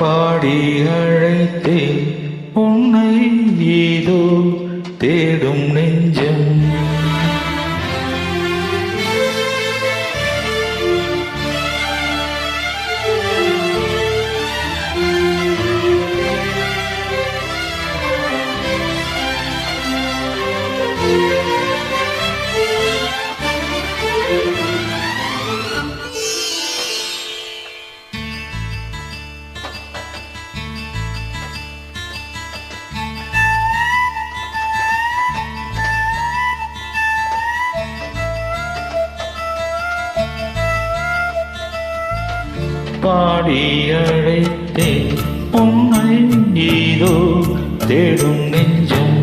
பாடி அழைத்தேன் உன்னை ஏதோ தேடும் நெஞ்சம். பாடி அழைத்தேன் உன்னை ஏதோ தேடும் நெஞ்சம்.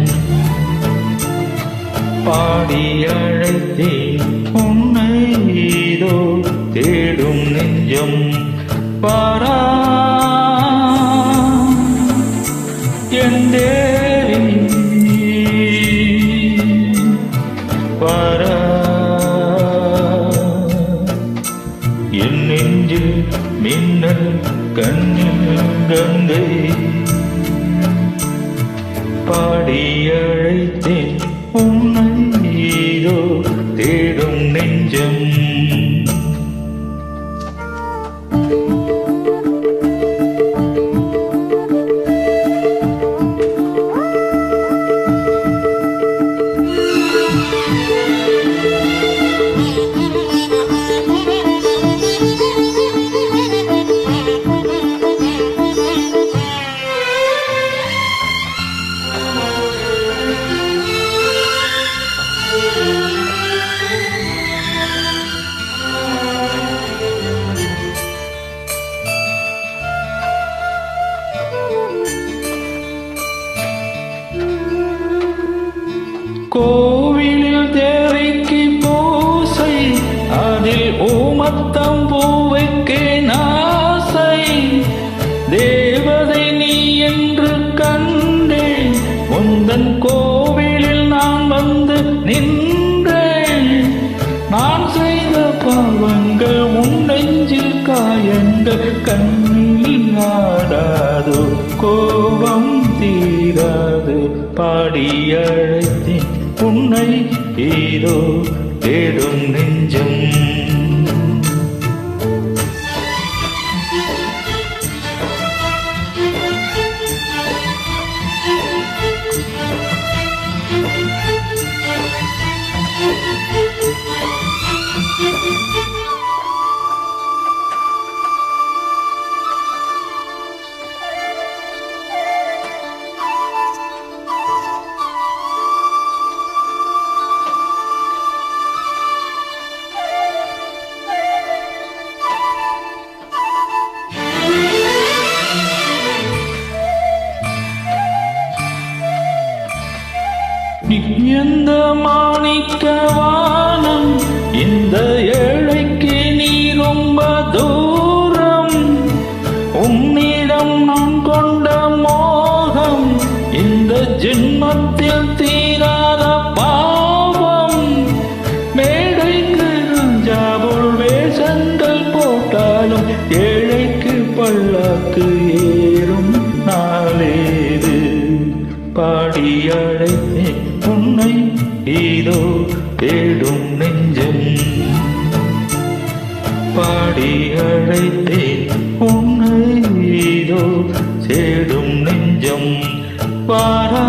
பாடி அழைத்தேன் உன்னை ஏதோ தேடும் நெஞ்சம். பாரா என் தேவி பாரா என் நெஞ்சில் மின்னல் கண்ணில் கங்கை. பாடி அழைத்தேன் உன்னை ஏதோ தேடும் நெஞ்சம். கோவிலில் தேவைக்கு பூசை, அதில் ஊமத்தம் பூவைக்கு நாசை. தேவதை நீ என்று கண்டேன், உந்தன் கோவிலில் நான் வந்து நின்றேன். நான் செய்த பாவங்கள் உன் நெஞ்சில் காயங்கள், கண்ணில் ஆடாதோ கோபம் தீராது. பாடி அழைத்தேன் உன்னை ஏதோ தேடும் நெஞ்சம். எந்த மாணிக்க வானம், இந்த ஏழைக்கு நீ ரொம்ப தூரம். உன்னிடம் நான் கொண்ட மோகம், இந்த ஜென்மத்தில் தீராத பாவம். மேடைக்கு ராஜாவுள் வேஷங்கள் போட்டாலும், ஏழைக்கு பல்லாக்கு ஏறும் நாளேது. பாடி அழைத்தேன் உன்னை ஏதோ தேடும் நெஞ்சம். பாடி அழைத்தேன் உன்னை ஏதோ தேடும் நெஞ்சம். பாரா